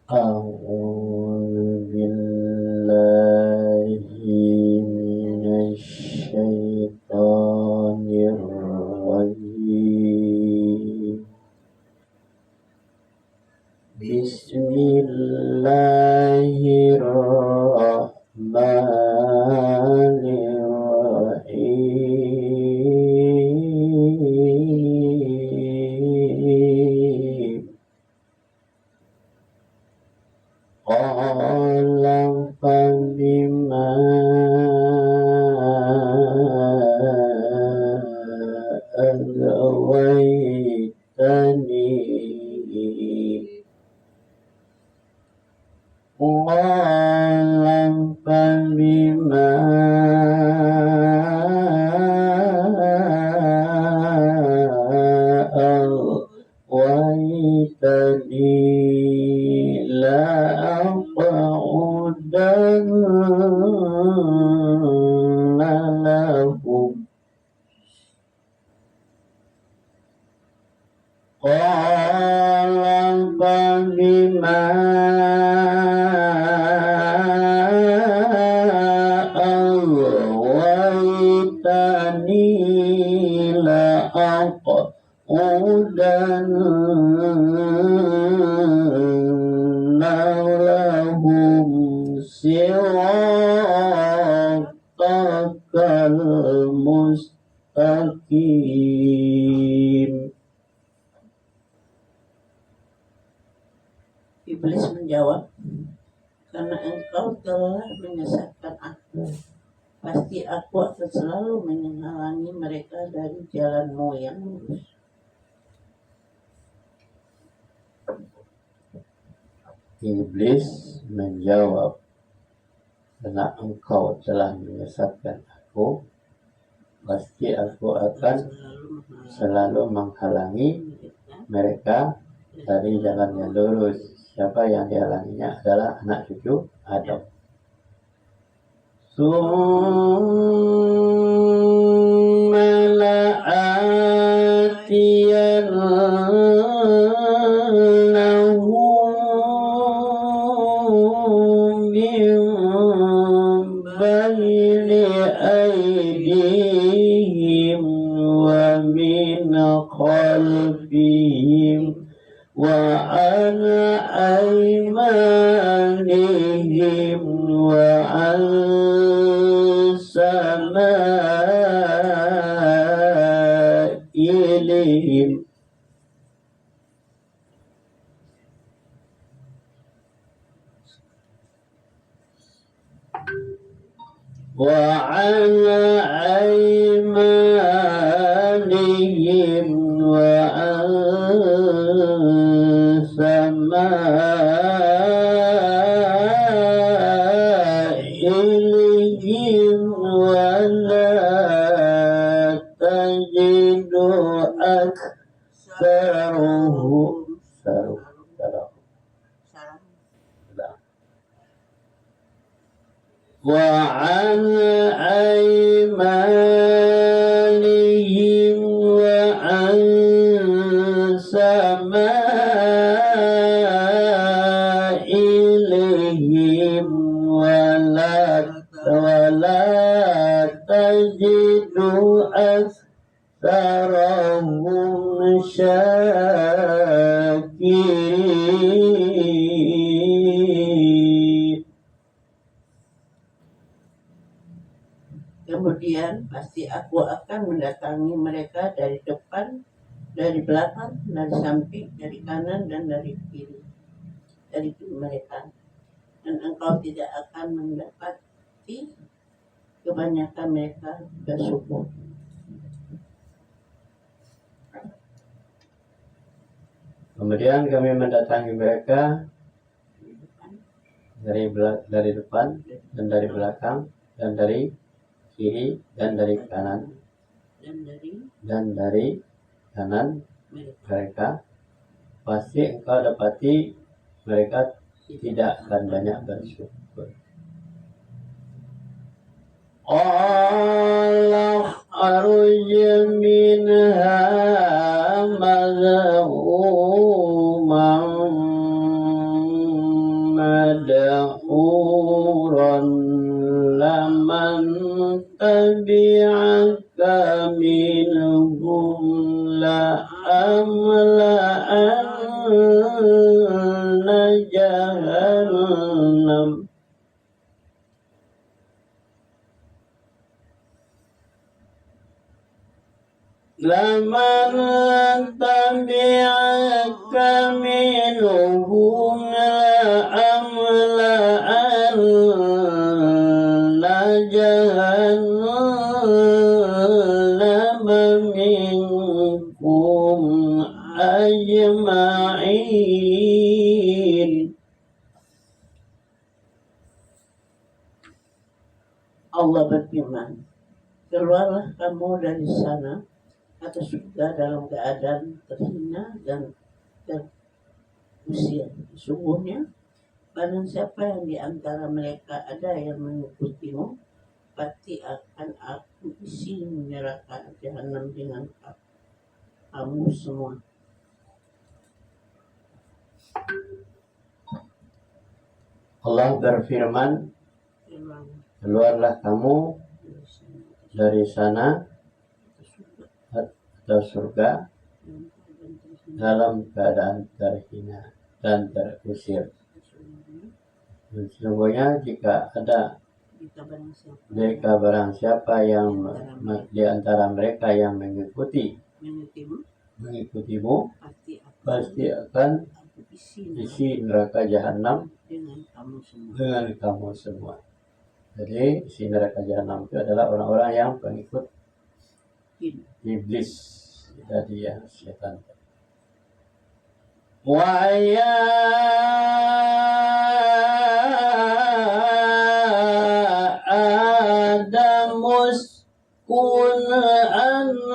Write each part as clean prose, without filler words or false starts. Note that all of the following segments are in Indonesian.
أعوذ بالله من الشيطان الرجيم بسم الله الرحمن الرحيم قال فبما أغويتني قال فبما أغويتني لأقعدن لهم قال فبما أغويتني لأقعدن لهم صراطك المستقيم. Iblis menjawab, karena engkau telah menyesatkan aku, pasti aku akan selalu menghalangi mereka dari jalanmu yang lurus. Iblis menjawab, karena engkau telah menyesatkan aku, pasti aku akan selalu menghalangi mereka dari jalan yang lurus. Siapa yang dihalanginya adalah anak cucu Adam. Summa la'atiyannahum min bayni aydihim wa min khalfihim wa an aymanihim wa an samailihim wa an aymanihim wa an samailihim wa la tajidu aktsaruhum wa an aymanihim wa an samailihim wa la tajidu aktsaruhum syakirin. Kemudian pasti aku akan mendatangi mereka dari depan, dari belakang, dari samping, dari kanan dan dari kiri mereka, dan engkau tidak akan mendapati kebanyakan mereka bersyukur. Kemudian kami mendatangi mereka dari depan dan dari belakang dan dari kiri dan dari kanan dan dari kanan mereka, pasti engkau dapati mereka tidak akan banyak bersyukur. Allah aruj minha mazmuman تبعك منهم لأملأن جهنم لمن تبعك منهم لأملأن جهنم منكم أجمعين. Allah berfirman, keluarlah kamu dari sana atau surga dalam keadaan terhina dan terusir. Sesungguhnya barang siapa yang di antara mereka ada yang mengikutimu, pasti akan aku isi neraka jahanam dengan kamu semua. Allah berfirman, keluarlah kamu dari sana atau surga dalam keadaan terhina dan terusir. Sesungguhnya jika barang siapa yang di antara mereka yang mengikutimu, pasti akan isi neraka jahanam dengan kamu semua. Jadi isi neraka jahanam itu adalah orang-orang yang pengikut iblis, jadi yang setan. Wa ya Adam uskun anta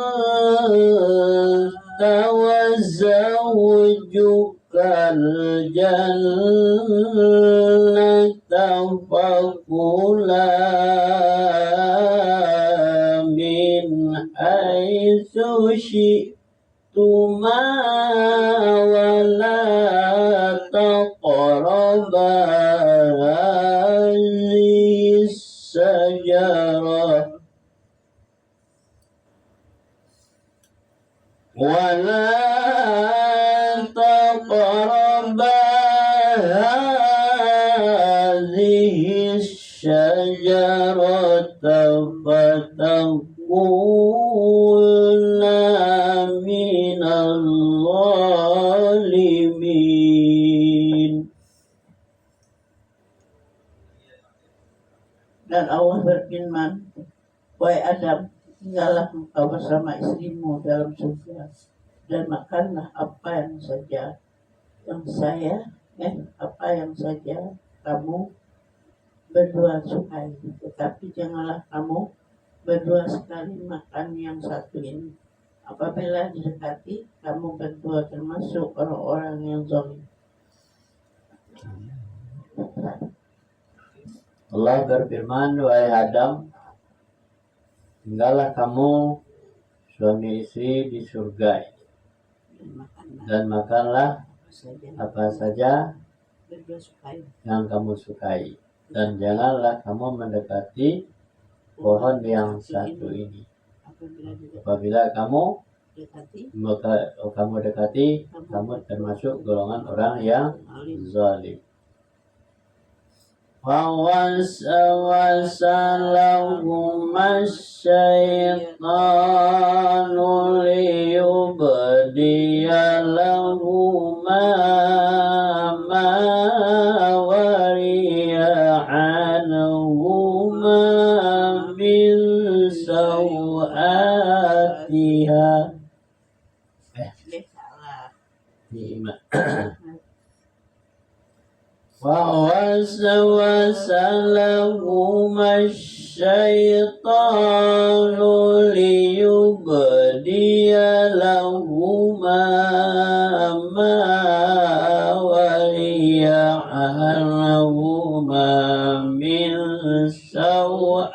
wa zawjukal jannata fakula min haitsu syi'tuma wa la taqraba hadhihi syajarah wa la taqraba hadhihi syajarata fatakuna minal zalimin. Dan Allah berfirman, wahai Adam, tinggallah engkau bersama istrimu dalam surga dan makanlah apa yang saja kamu berdua sukai, tetapi janganlah kamu berdua sekali makan yang satu ini. Apabila didekati, kamu berdua termasuk orang-orang yang zalim. Allah berfirman, wahai Adam, tinggallah kamu suami istri di surga dan makanlah apa saja yang kamu sukai, dan janganlah kamu mendekati pohon yang satu ini. Apabila kamu dekati, kamu termasuk golongan orang yang zalim. فوسوس لهما الشيطان ليبدي لهما ما وري عنهما من سوآتها ووسوس لهما الشيطان ليبدي لهما ما وري عنهما من سوآتهما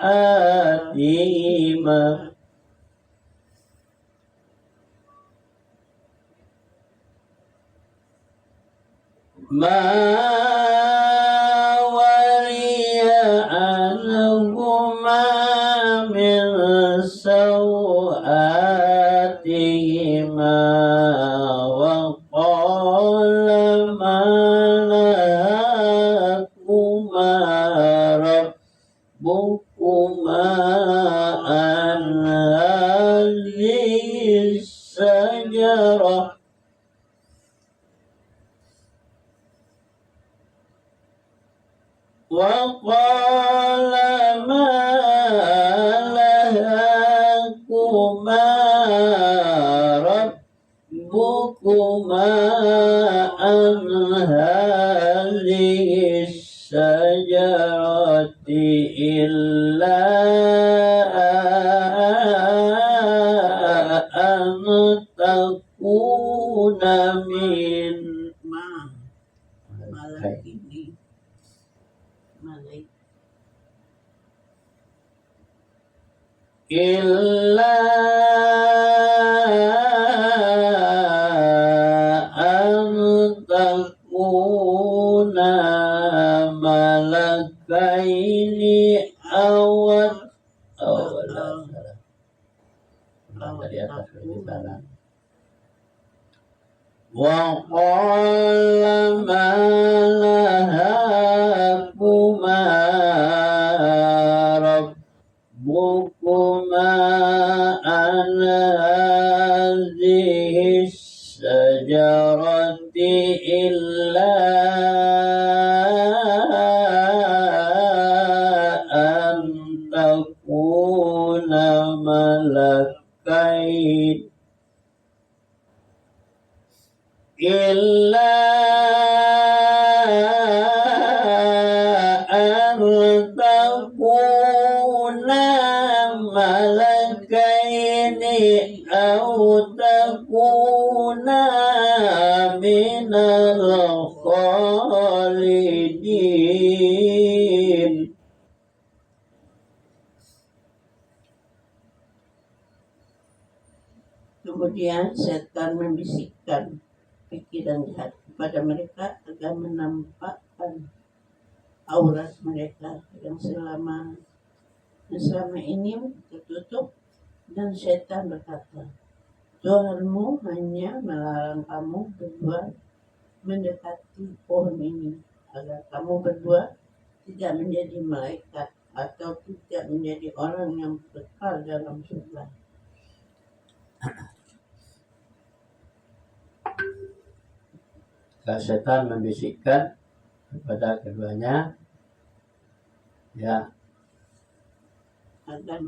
ما وري عنهما من سوآتهما وقال ما نهاكما ربكما عن هذه الشجرة وقال ما نهاكما ربكما عن هذه الشجرة إلا أن تكون من إلا أن تكون ملكين أو وقال ما نهاكما ربكما عن هذه الشجرة إلا أن تكون ملكين إلا أن تكونا ملكين أو تكونا من الخالدين. Kemudian setan membisikkan pikiran jahat kepada mereka agar menampakkan aurat mereka yang selama ini tertutup, dan setan berkata, Tuhanmu hanya melarang kamu berdua mendekati pohon ini agar kamu berdua tidak menjadi malaikat atau tidak menjadi orang yang kekal dalam surga. Setan membisikkan kepada keduanya, ya, akan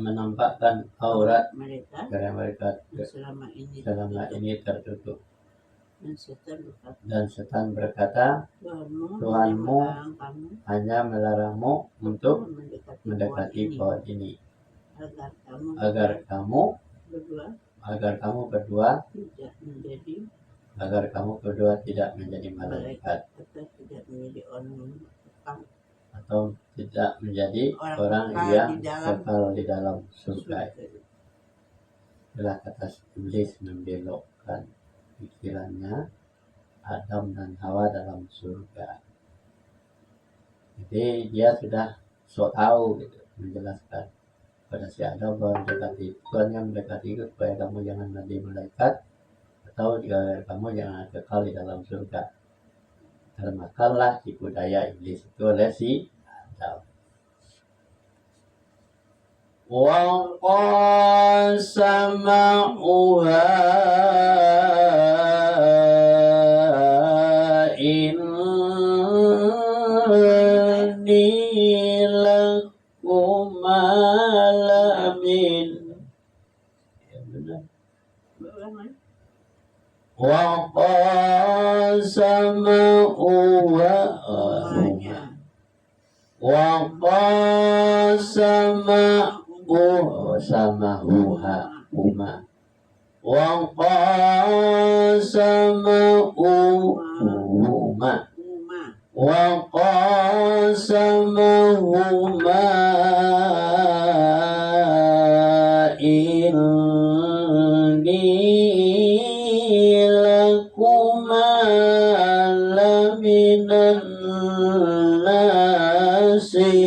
menampakkan aurat mereka karena mereka selama ini tertutup. Dan setan berkata, Tuhanmu hanya melarangmu untuk mendekati pohon ini agar kamu berdua tidak menjadi malaikat atau tidak menjadi orang yang kekal di dalam surga. Itulah kata iblis membelokkan pikirannya Adam dan Hawa dalam surga. Jadi dia sudah sok tahu gitu, menjelaskan pada si Adam bahwa mendekati Tuhan yang mendekati itu supaya kamu jangan menjadi malaikat atau jika kamu jangan kekal di dalam surga. Termakanlah tipu daya iblis itu oleh si Adam. Wa qasama'uha inni lakuma lamin. Wa qasamahuma inni lakuma laminan nasihin.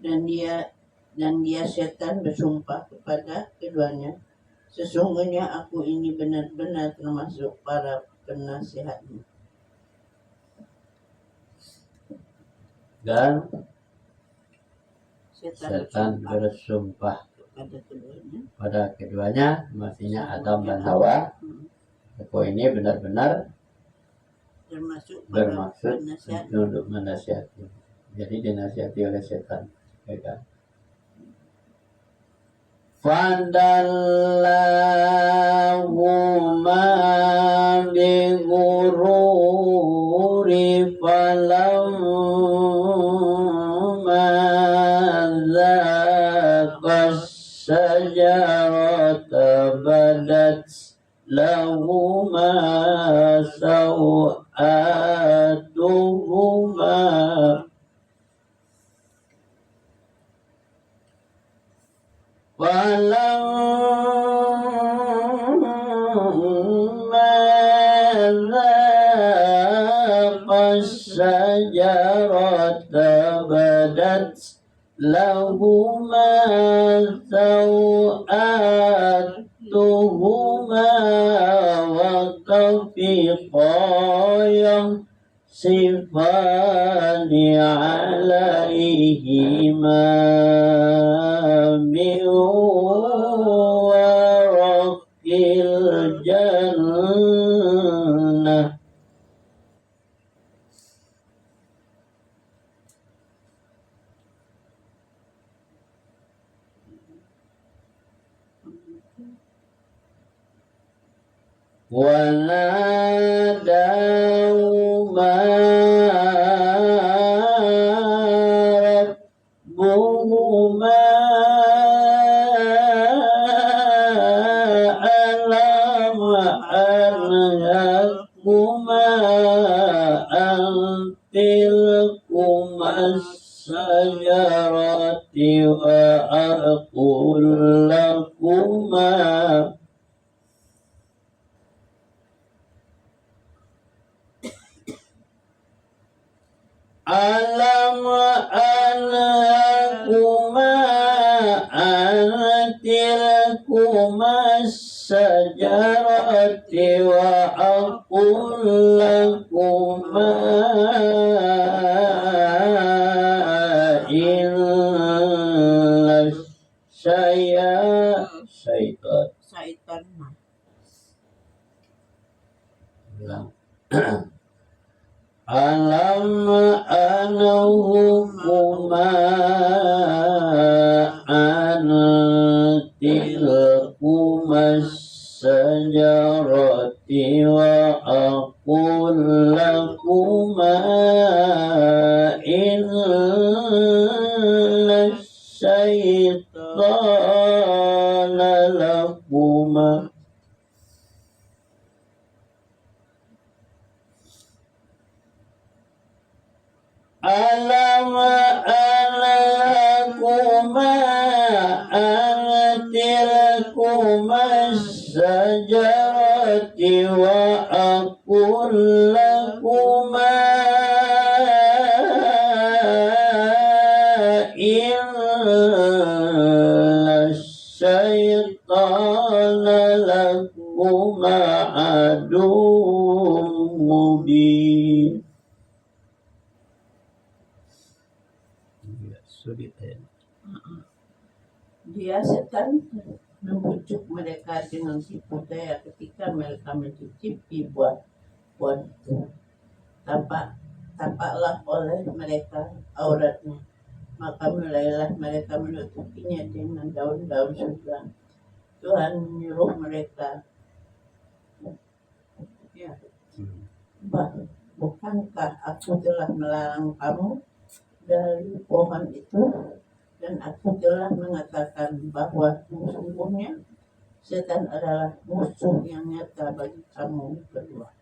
dan dia setan bersumpah kepada keduanya, sesungguhnya aku ini benar-benar termasuk para penasihatmu. Dan Setan bersumpah pada keduanya, maksudnya Adam dan Hawa, aku ini benar-benar bermaksud untuk menasihati. Jadi dinasihati oleh setan, ya kan? Fadallahuma bighururi falamma dzaqas sajarata badat lahuma sawatuhuma falamma dzaqas sajarata badat lahuma sawatuhuma wa tafiqa sifani alaihima min waraqil jannah. وناداهما ربهما ألم أنهكما عن تلكما الشجرة وأقل لكما alam anhakuma an tilkuma sajarati wa aqul lakuma illa syaitan alam anhukuma an tilkuma sajarati wa aqul lakuma inna syaitana lakuma alam anhakuma an tilkuma sajarati wa aqul lakuma inna syaitana lakuma aduwwun mubin. Dia setan membujuk mereka dengan tipu daya ketika mereka mencicipi buah itu. Tampaklah oleh mereka auratnya, maka mulailah mereka menutupinya dengan daun-daun surga. Tuhan menyuruh mereka, ya, bukankah aku telah melarang kamu dari pohon itu, dan aku telah mengatakan bahwa sesungguhnya setan adalah musuh yang nyata bagi kamu berdua.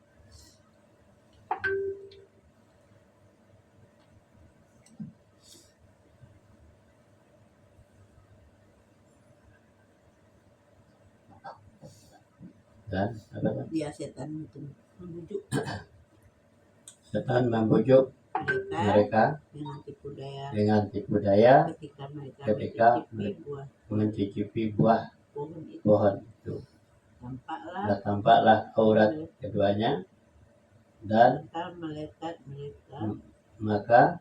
Dan dia setan itu membujuk setan membujuk mereka dengan tipu daya ketika mencicipi buah pohon itu. Tampaklah aurat keduanya dan maka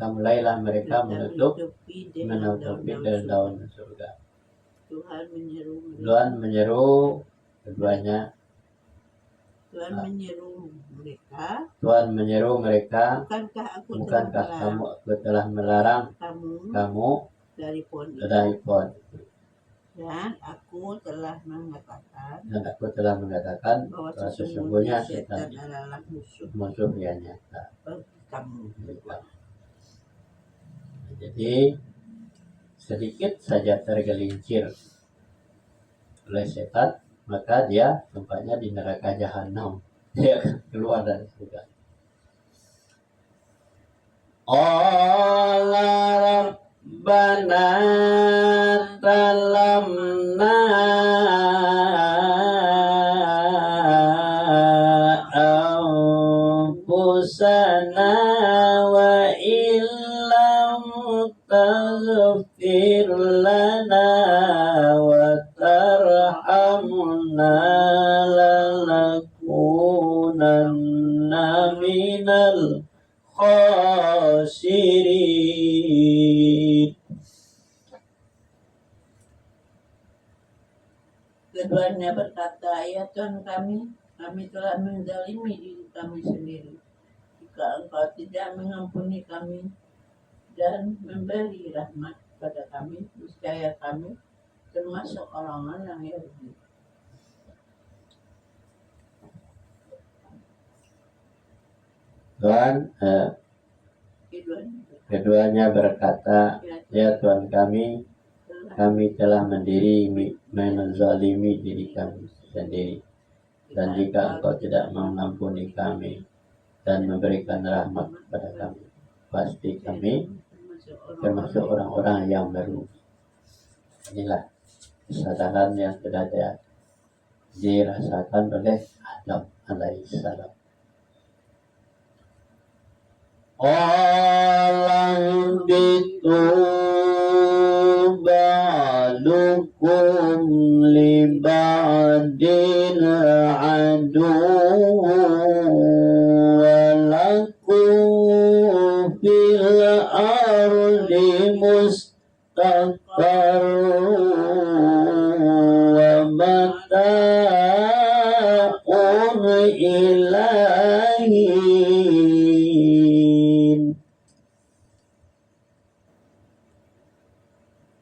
mulailah mereka menutupi dari daun surga. Tuhan menyeru keduanya. Tuhan menyeru mereka, bukankah kamu aku telah melarang kamu dari pohon itu? Dan aku telah mengatakan bahwa sesungguhnya setan adalah musuh yang nyata bagi kamu. Jadi sedikit saja tergelincir oleh setan, maka dia tempatnya di neraka jahanam. Dia akan keluar dari surga. Allah Rabbana talamna anfusana wa illam taghfir lana wa tarhamna lanakunanna minal khasirin. Keduanya berkata, ya Tuhan kami telah menzalimi diri kami sendiri. Jika Engkau tidak mengampuni kami dan memberi rahmat pada kami, niscaya kami termasuk orang-orang yang rugi. Tuhan, keduanya berkata, ya Tuhan kami telah menzalimi diri kami sendiri. Dan jika Engkau tidak mengampuni kami dan memberikan rahmat kepada kami, pasti kami termasuk orang-orang yang merugi. Inilah kesadaran yang tidak dirasakan oleh Adam alaihissalam. Alam bitu ba'dukum li ba'din adu walakum fil ardi mustaqar wa mata'un ilahi.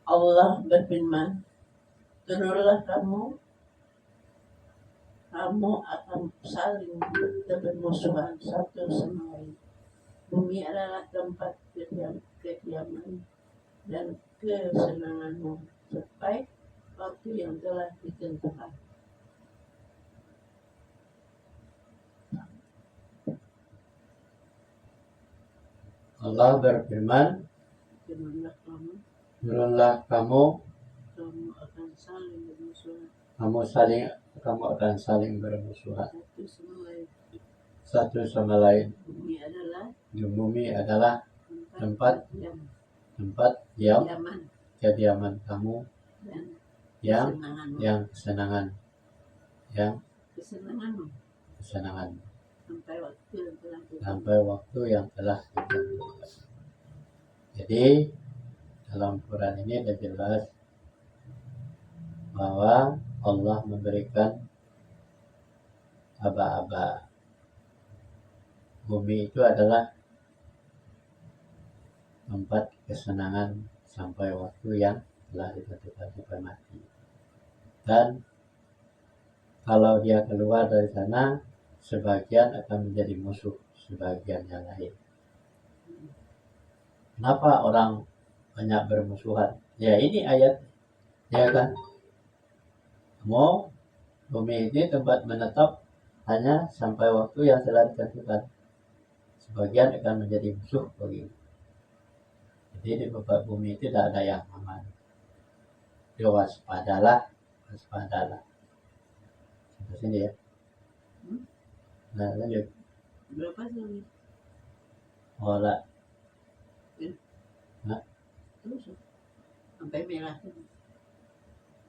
Allah berfirman, turunlah kamu akan saling bermusuhan satu sama lain. Bumi adalah tempat kediaman dan kesenanganmu sampai waktu yang telah ditentukan. Allah berfirman, turunlah kamu akan saling bermusuhan satu sama lain. Bumi adalah tempat yang kediaman kamu, yang kesenangan sampai waktu yang telah ditentukan. Jadi dalam Quran ini ada jelas bahwa Allah memberikan aba-aba. Bumi itu adalah tempat kesenangan sampai waktu yang telah ditentukan sampai mati. Dan kalau dia keluar dari sana, sebagian akan menjadi musuh sebagian yang lain. Kenapa orang banyak bermusuhan? Ya ini ayat, ya kan? Bumi ini tempat menetap hanya sampai waktu yang telah ditentukan. Sebagian akan menjadi musuh begitu. Jadi di tempat bumi itu tidak ada yang aman. Jadi waspadalah. Sampai sini ya. Nah lanjut. Berapa kali? Wala. Terus sampai merah.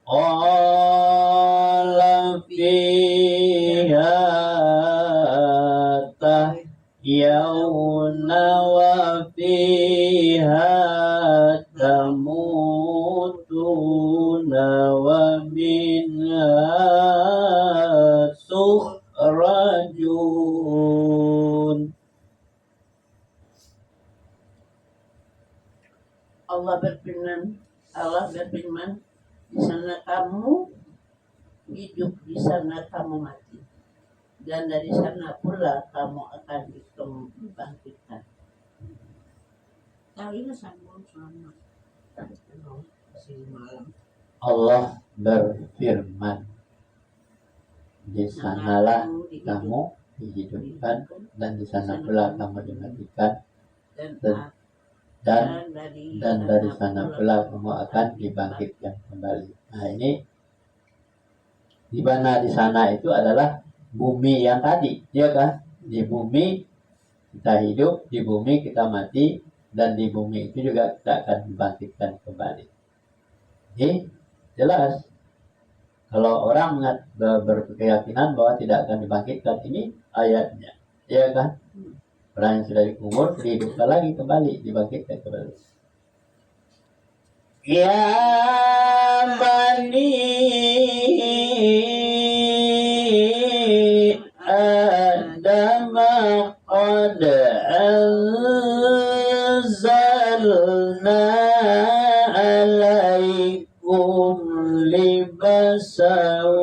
Alam fiha tahyauna wa fiha tamutuna wa minha tukhrajun. Allah berfirman, di sana kamu hidup, di sana kamu mati, dan dari sana pula kamu akan dibangkitkan. Kalian sambung selama malam. Allah berfirman, di sanalah kamu dihidupkan dan di sana pula kamu dimatikan, dan dari sana pula kamu akan dibangkitkan kembali. Nah, ini di mana di sana itu adalah bumi yang tadi, ya kan? Di bumi kita hidup, di bumi kita mati, dan di bumi itu juga kita akan dibangkitkan kembali. Jadi jelas kalau orang berkeyakinan bahwa tidak akan dibangkitkan, ini ayatnya, ya kan? Orang yang sudah dikubur dihidupkan lagi kembali, dibangkitkan kembali. Ya bani Adam qad anzalna alaikum libasaw.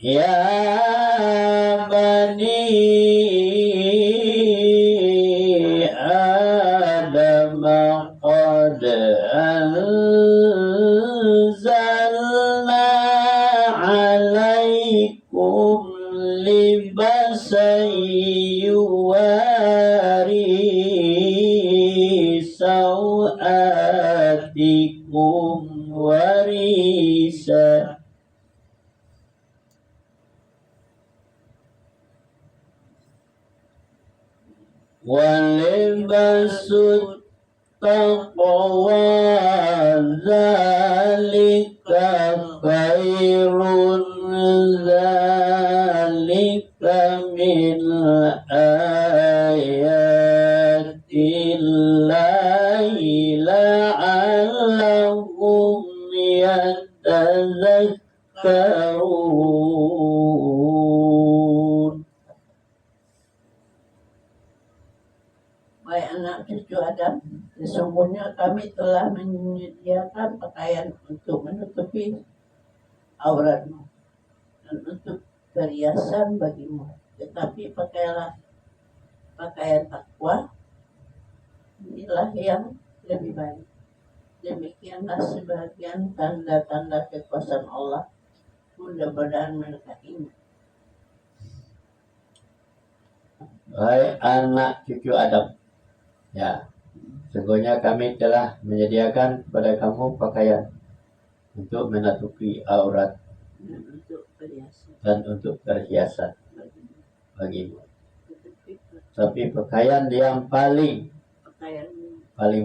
Ya bani Adam qad anzalna alaikum libasan yuwari sawatikum warisa. Walibasut taqwa zalika khairun zalika min ayatillahi la'allahum yatazakkarun. Wahai anak cucu Adam, sesungguhnya kami telah menyediakan pakaian untuk menutupi auratmu dan untuk perhiasan bagimu. Tetapi pakailah pakaian takwa, inilah yang lebih baik. Demikianlah sebagian tanda-tanda kekuasaan Allah. Mudah-mudahan mereka ingat. Hai anak cucu Adam, ya, sesungguhnya kami telah menyediakan kepada kamu pakaian untuk menutupi aurat dan untuk perhiasan bagimu. Tapi pakaian yang paling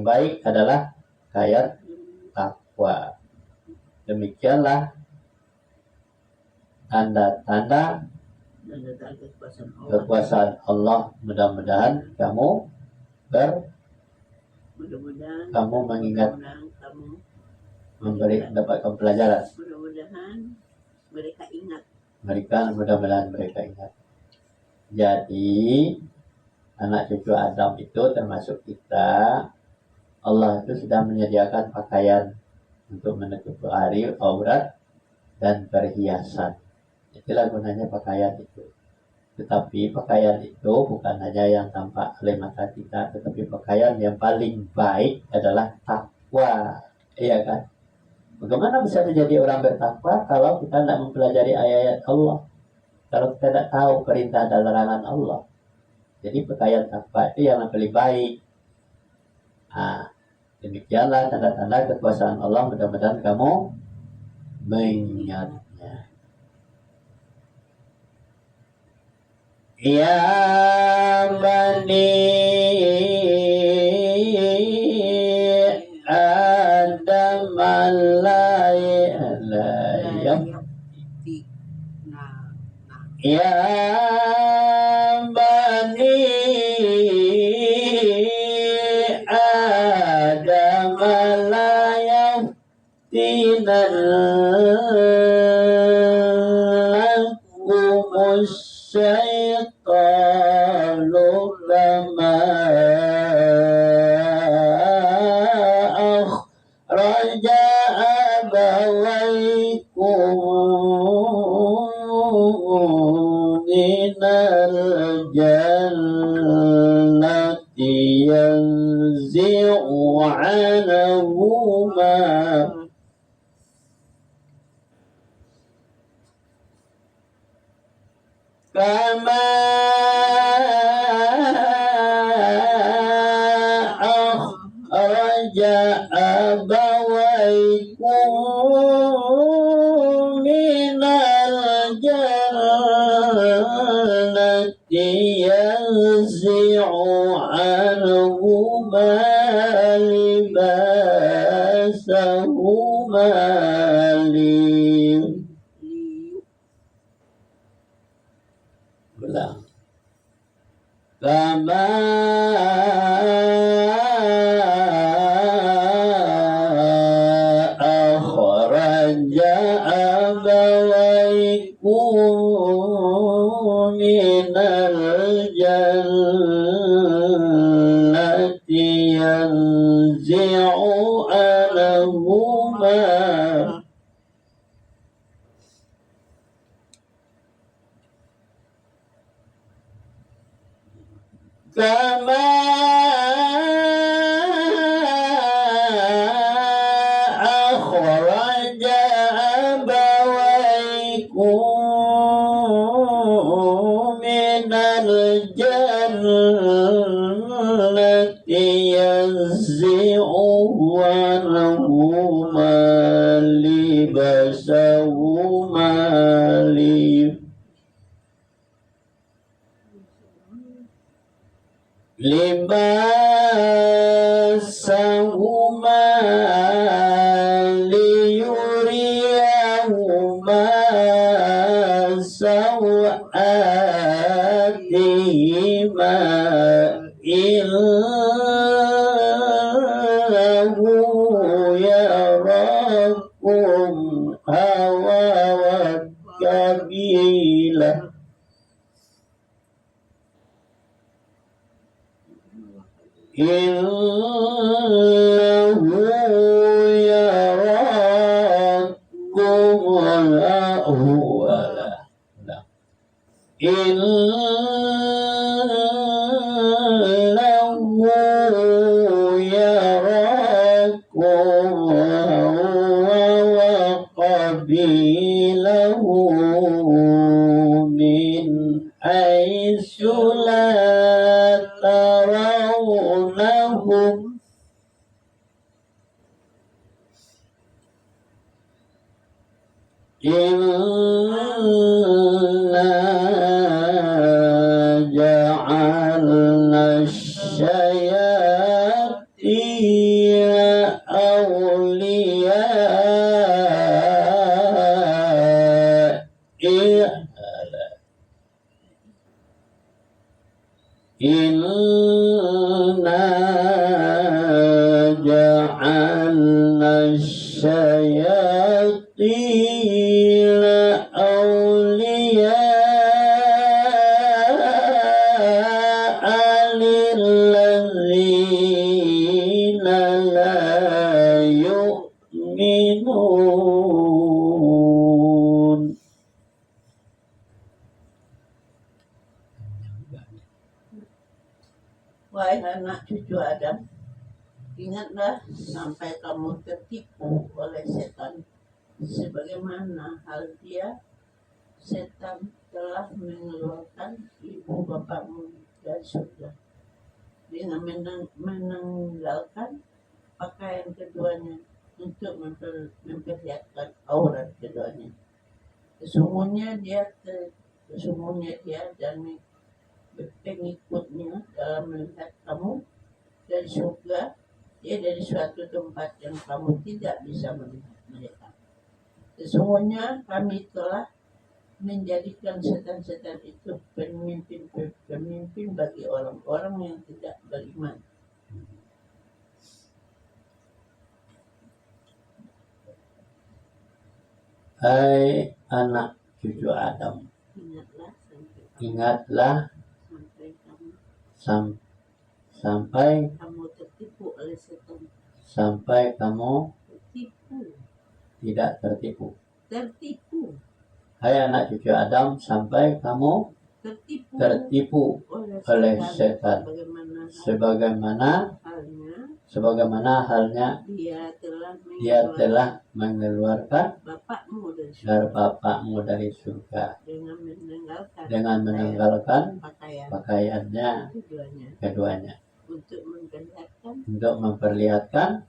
baik adalah pakaian takwa. Demikianlah tanda-tanda kekuasaan Allah. Mudah-mudahan kamu mengingat, mendapatkan pelajaran. Mudah-mudahan mereka ingat. Jadi anak cucu Adam itu termasuk kita. Allah itu sudah menyediakan pakaian untuk menutupi aurat dan perhiasan. Itulah gunanya pakaian itu. Tetapi pakaian itu bukan hanya yang tampak oleh mata kita, tetapi pakaian yang paling baik adalah takwa. Iya kan? Bagaimana bisa menjadi orang bertakwa kalau kita tidak mempelajari ayat Allah? Kalau kita tidak tahu perintah dan larangan Allah. Jadi pakaian takwa itu yang paling baik. Nah, demikianlah tanda-tanda kekuasaan Allah. Mudah-mudahan kamu mengingatnya. Ya bani Adam la ya bani Adam la yaftinannakum syaitanu kama akhraja abawaykum minal jannati yanzi'u anhuma kama akhraja abawaykum minal jannati yanzi'u anhuma libasahuma ulang kama akhraja abawaykum minal jannati yanzi'u anhuma kama akhraja abawaykum minal jannati yanzi'u anhuma libasahuma libasahuma liyuriyahuma sawatihima illahu yarakum hawa wa kabila innahu yarakum huwala innahu yarakum huwa wa qabilahu min haitsu la tarawnahum inna ja'alna syayatina awliya inna ja'alna syayatina awliya lilladzina la yu'minun. Wahai anak cucu Adam, ingatlah sampai kamu tertipu oleh setan, sebagaimana hal dia, setan telah mengeluarkan ibu bapakmu dari surga dengan menanggalkan pakaian keduanya untuk memperlihatkan aurat keduanya. Sesungguhnya dia dan pengikutnya dalam melihat kamu dari surga, dia dari suatu tempat yang kamu tidak bisa melihat mereka. Sesungguhnya kami telah menjadikan setan-setan itu pemimpin bagi orang-orang yang tidak beriman. Hai anak cucu Adam, ingatlah sampai kamu tertipu oleh setan. Sampai kamu Tertipu. tidak tertipu. Tertipu. Hai anak cucu Adam, sampai kamu tertipu oleh setan. Sebagaimana halnya dia telah mengeluarkan bapakmu dari surga dengan meninggalkan pakaiannya keduanya untuk memperlihatkan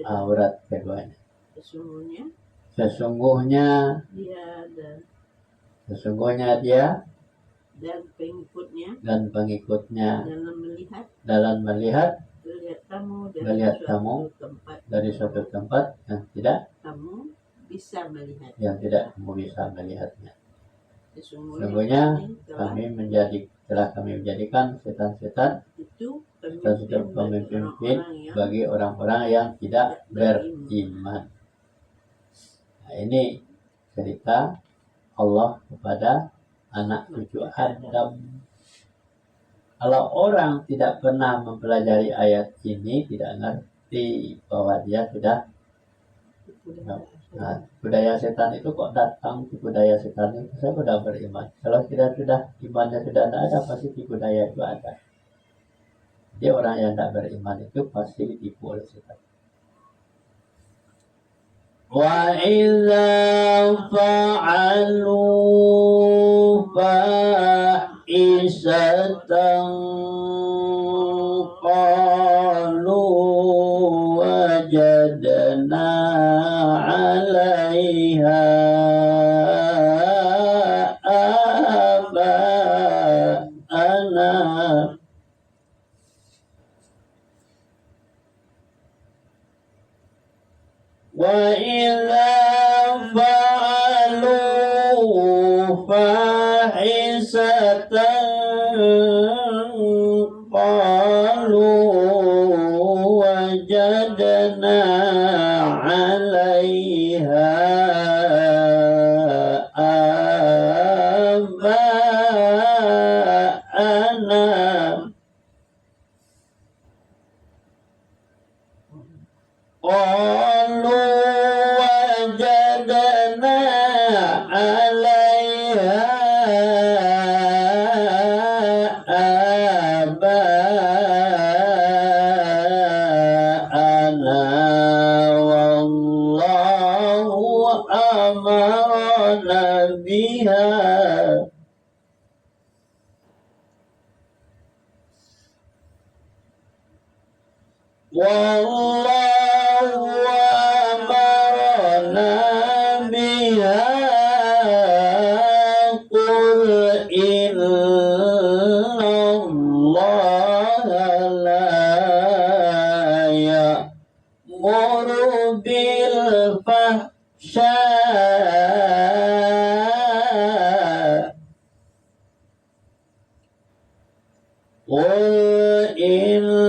aurat keduanya. Sesungguhnya dia dan pengikutnya dalam melihat kamu dari suatu tempat yang tidak kamu bisa melihatnya. Sesungguhnya kami menjadikan setan-setan pemimpin bagi orang-orang yang tidak beriman. Nah, ini cerita Allah kepada anak cucu Adam. Kalau orang tidak pernah mempelajari ayat ini, tidak ngerti bahwa dia sudah budaya setan itu kok datang. Tipu daya setan itu saya sudah beriman. Kalau tidak sudah imannya sudah tidak ada, pasti tipu daya itu ada. Jadi orang yang tidak beriman itu pasti ditipu oleh setan. Wa idza fa'alu fa'isatan qalu wajadna 'alaiha aba'ana. Wa idza fa'alu fahisatan qalu wajadna 'alaiha aba'ana. Qalu wajadna 'alaiha aba'ana wallahu amarna biha. Wallahu amarna biha. Qul inna Allaha la ya'muru bil fahsya Qul inna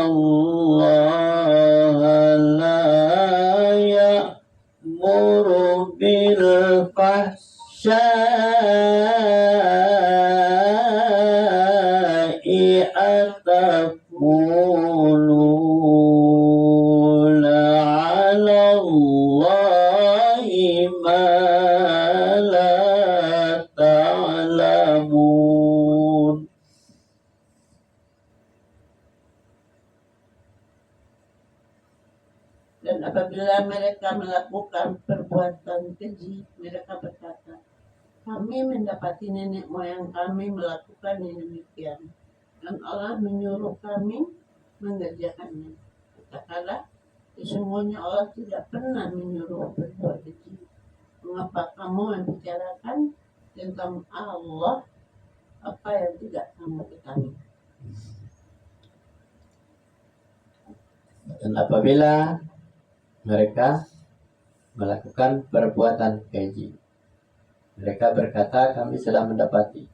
Allaha la ya'muru bil fahsya'i ataquluna 'ala Allahi ma la ta'lamun. Dan apabila mereka melakukan perbuatan keji, mereka berkata, kami mendapati nenek moyang kami melakukan yang demikian, dan Allah menyuruh kami mengerjakannya. Katakanlah, sesungguhnya Allah tidak pernah menyuruh berbuat keji. Mengapa kamu membicarakan tentang Allah apa yang tidak kamu ketahui. Dan apabila mereka melakukan perbuatan keji, mereka berkata, kami telah mendapati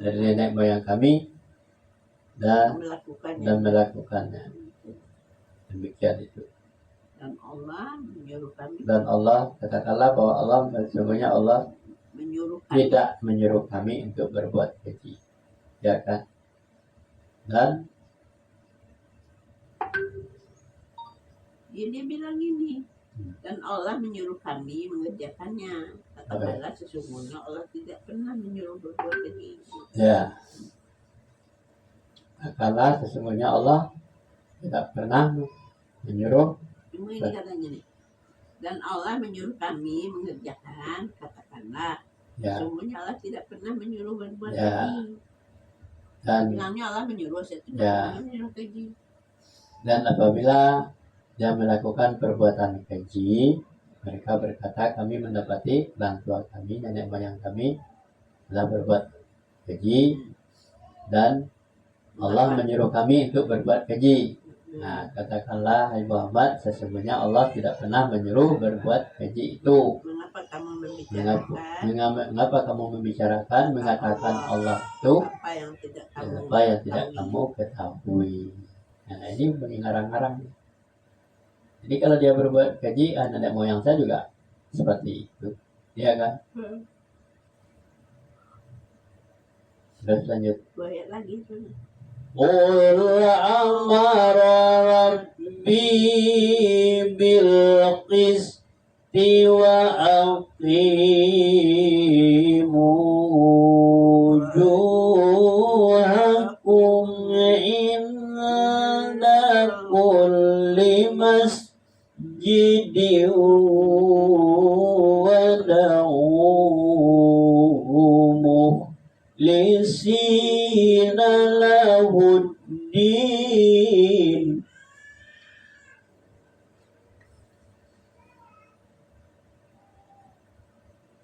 dari nenek moyang kami dan melakukannya. Demikian itu. Dan Allah menyuruh kami. Dan Allah, katakanlah bahwa Allah, sesungguhnya Allah tidak menyuruh kami untuk berbuat keji, ya kan? Dan dia bilang ini, dan Allah menyuruh kami mengerjakannya. Katakanlah sesungguhnya Allah tidak pernah menyuruh berbuat keji. Ya, katakanlah sesungguhnya Allah tidak pernah menyuruh. Cuma ini katanya nih, dan Allah menyuruh kami mengerjakan. Katakanlah sesungguhnya Allah tidak pernah menyuruh berbuat keji. Dan bilangnya Allah menyuruh, saya tidak menyuruh keji. Dan apabila dia melakukan perbuatan keji, mereka berkata, kami mendapati orang tua kami, nenek moyang kami telah berbuat keji dan Allah menyuruh kami untuk berbuat keji. Nah, katakanlah, hai Muhammad, sesungguhnya Allah tidak pernah menyuruh berbuat keji itu. Mengapa kamu membicarakan, mengatakan Allah itu apa yang tidak kamu ketahui. Nah, ini mengarang-arang. Jadi kalau dia berbuat keji, nenek moyang saya juga seperti itu, iya kan? Terus lanjut. Bayar lagi. Qul amara rabbi bil qisti wa aqimu wujuhakum inda kulli masjidin wad'uhu mukhlisina lahuddin.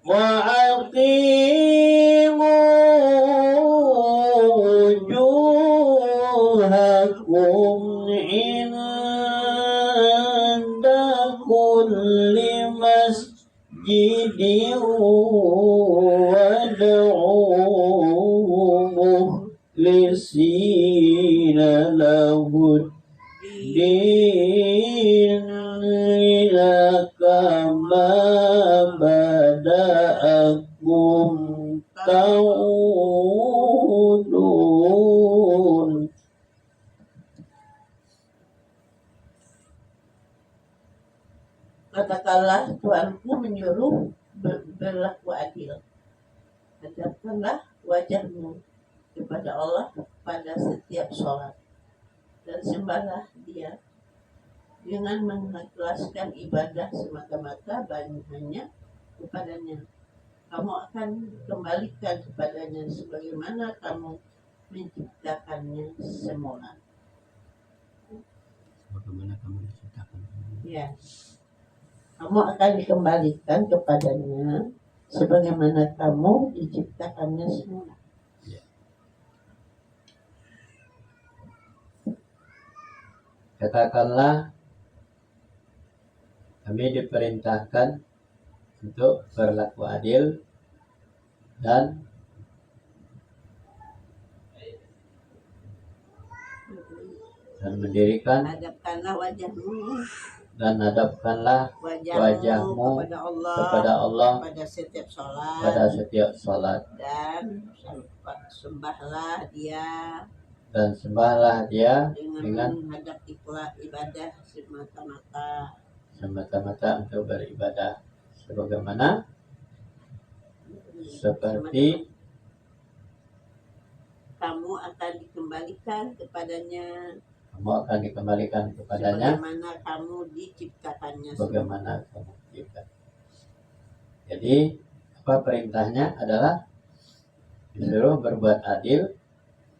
Wa aqimu wujuhakum inda kulli masjidin wad'uhu mukhlisina lahuddin kama bada'akum ta'udun. Katakanlah, Tuhanku menyuruh berlaku adil. Hadapkanlah wajahmu kepada Allah pada setiap sholat, dan sembahlah Dia dengan mengikhlaskan ibadah semata-mata hanya kepadanya. Kamu akan kembalikan kepadanya sebagaimana kamu menciptakannya semula. Bagaimana kamu menciptakan? Ya, kamu akan dikembalikan kepadanya sebagaimana kamu diciptakannya semula. Katakanlah, kami diperintahkan untuk berlaku adil dan mendirikan, hadapkanlah wajahmu dan hadapkanlah wajahmu kepada Allah pada setiap sholat, dan sembahlah Dia dengan menghadap ibadah semata-mata untuk beribadah sebagaimana seperti kamu akan dikembalikan kepadanya sebagaimana kamu diciptakannya. Jadi apa perintahnya adalah disuruh berbuat adil,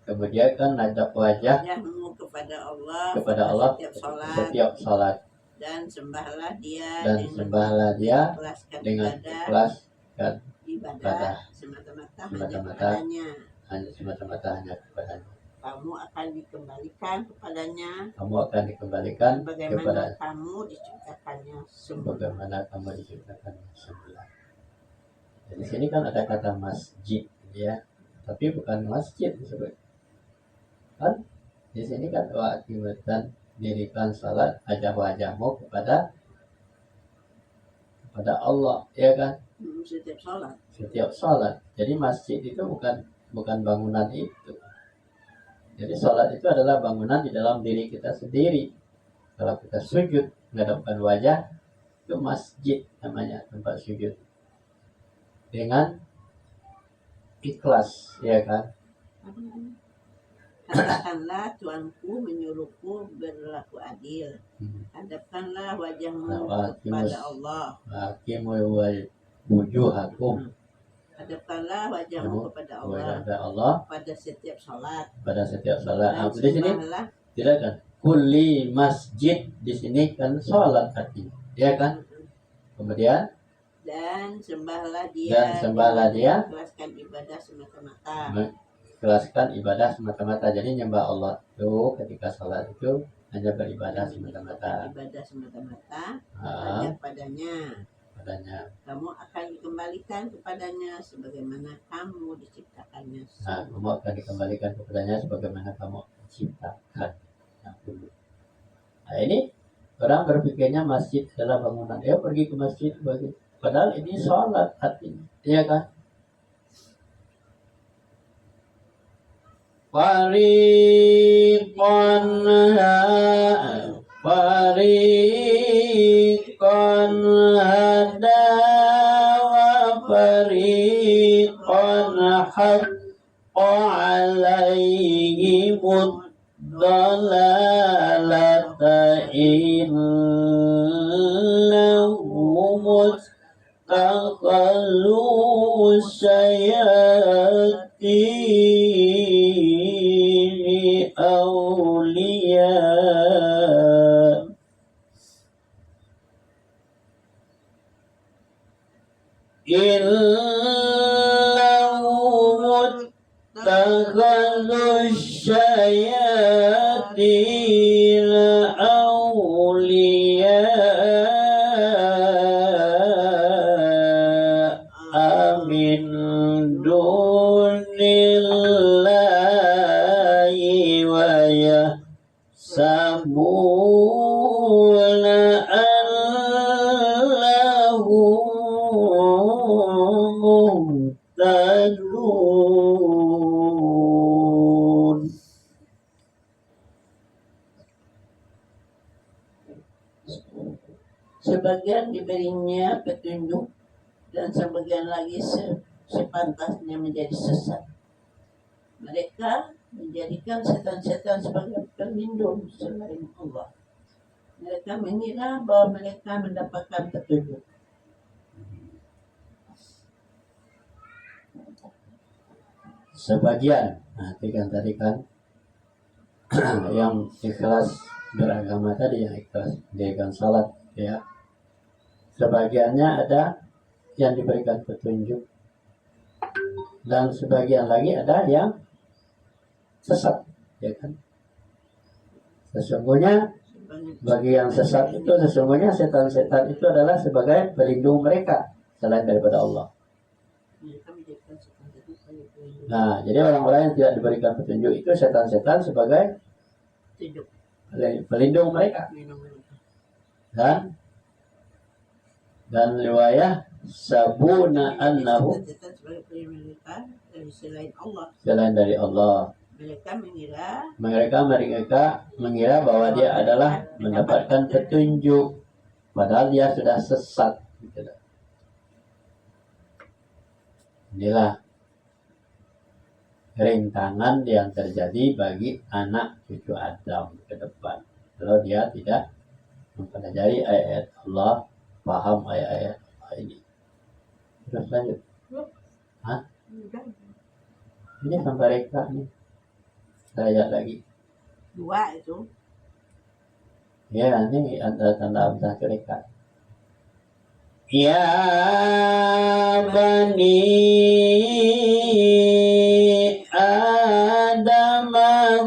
kemudian kan hadap wajahmu kepada Allah setiap sholat, dan sembahlah Dia dengan ikhlaskan ibadah semata-mata hanya Semata-mata. kepadanya. hanya semata-mata hanya kepadanya. Kamu akan dikembalikan kepadanya Kamu akan dikembalikan sebagaimana kepada kamu diciptakannya semula. bagaimana kamu diciptakan semula. Di sini kan ada kata masjid, ya, tapi bukan masjid disebut. Kan di sini kan wa'aqimatan, dirikan salat, ajak wajahmu kepada Allah, ya kan? Setiap sholat. Setiap salat. Jadi masjid itu bukan bangunan itu. Jadi salat itu adalah bangunan di dalam diri kita sendiri. Kalau kita sujud menghadapkan wajah, itu masjid namanya, tempat sujud. Dengan ikhlas, ya kan? Katakanlah Tuanku menyuruhku berlaku adil. Hadapkanlah wajahmu kepada Allah. Hakimu wujuhakum. Hadapkanlah wajahmu kepada Allah Allah pada setiap sholat. pada setiap salat. Dan Di sini sembahlah tidak kan? Kulli masjid, di sini kan salat artinya, ya kan? Kemudian dan sembahlah Dan sembahlah dia. Ikhlaskan ibadah semata-mata. Ikhlaskan ibadah semata-mata. Jadi nyembah Allah itu ketika salat itu hanya beribadah semata-mata. Ibadah semata-mata Ah, hanya padanya. Kamu akan dikembalikan kepadanya sebagaimana kamu diciptakannya. kamu akan dikembalikan kepadanya sebagaimana kamu diciptakan. Nah, ini orang berpikirnya masjid adalah bangunan. Dia pergi ke masjid padahal ini sholat artinya, iya kan? Fariqan hada wa fariqan haqqa alaihimud dalalata innahum taqallu syayatini awliya. Innahum taqallu syayatina awliya amin dunillahi wa yahsabuna annahum muhtadun. Sebagian diberinya petunjuk dan sebagian lagi sepantasnya menjadi sesat. Mereka menjadikan setan-setan sebagai pelindung selain Allah. Mereka mengira bahwa mereka mendapatkan petunjuk. Sebagian, tadi kan yang ikhlas beragama tadi, yang ikhlas dirikan salat, ya. Sebagiannya ada yang diberikan petunjuk dan sebagian lagi ada yang sesat, ya kan? Sesungguhnya bagi yang sesat itu, sesungguhnya setan-setan itu adalah sebagai pelindung mereka selain daripada Allah. Nah, jadi orang-orang yang tidak diberikan petunjuk itu setan-setan sebagai pelindung mereka. Dan riwayah sabuna annahu, selain dari Allah. Mereka mengira bahwa dia adalah mendapatkan petunjuk, padahal dia sudah sesat. Inilah rintangan yang terjadi bagi anak cucu Adam ke depan kalau dia tidak mempelajari ayat Allah, paham ayat-ayat ini. Terus lanjut. Ini sampai reka nih. Ayat lagi. 2 itu. Ya, ini tanda-tanda abdah reka. Ya bani bani Adam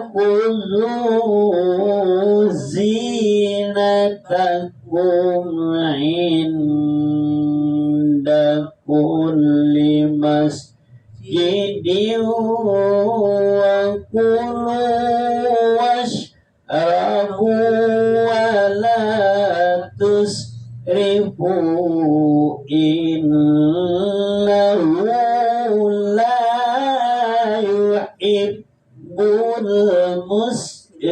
khudhu zinatakum inda kulli masjidin wa kulu washrabu wa la tusrifu innahu la yuhibbul musrifin.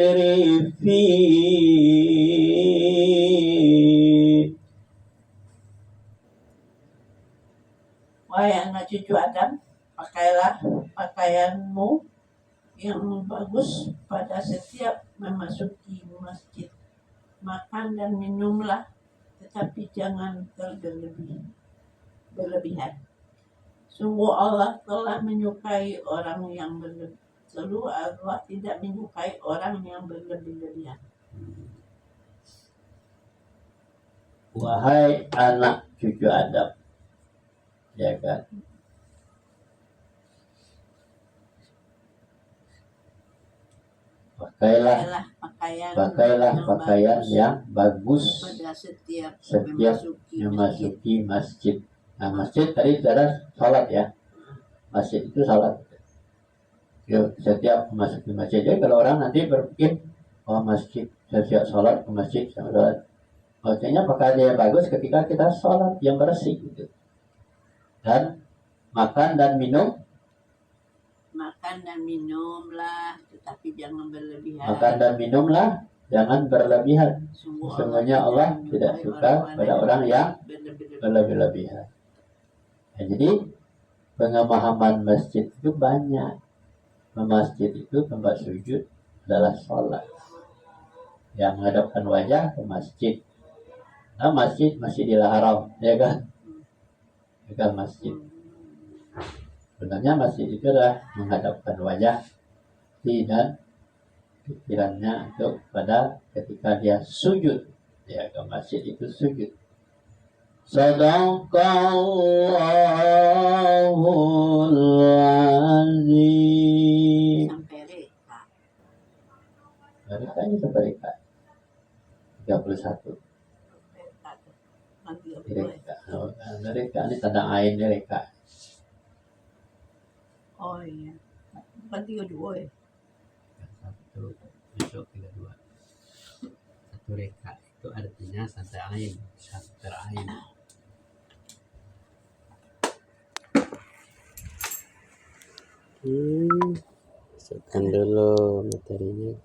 Wahai anak cucu Adam, pakailah pakaianmu yang bagus pada setiap memasuki masjid. Makan dan minumlah, tetapi jangan berlebihan. Sungguh Allah telah menyukai orang yang berlebihan. Selalu Allah tidak menyukai orang yang berlebihan. Wahai anak cucu Adam, ya kan? Pakailah pakaian yang bagus pada setiap memasuki masjid. Nah, masjid tadi adalah sholat ya. Masjid itu sholat. Setiap memasuki masjid. Jadi kalau orang nanti berpikir, oh masjid, setiap sholat ke masjid sama sholat. Maksudnya pakaian yang bagus ketika kita sholat yang bersih gitu. Dan makan dan minum. Makan dan minumlah, tetapi jangan berlebihan. Makan dan minumlah, jangan berlebihan. Sesungguhnya Allah tidak suka pada orang yang berlebihan. Nah, jadi pemahaman masjid itu banyak. Masjid itu tempat sujud adalah sholat. Yang menghadapkan wajah ke masjid. Nah, Masjidil Haram, ya kan? Ya kan masjid. Sebenarnya masjid itu adalah menghadapkan wajah dan pikirannya untuk pada ketika dia sujud, ya ke masjid itu sujud. Sadaqallahul azim. Sampai reka. Reka ini sampai reka 31. Reka ini tanda ain reka. Oh iya, bukan 32 ya? Besok 32. Satu reka itu artinya sampai ain, sampai ain. Masukkan dulu materinya.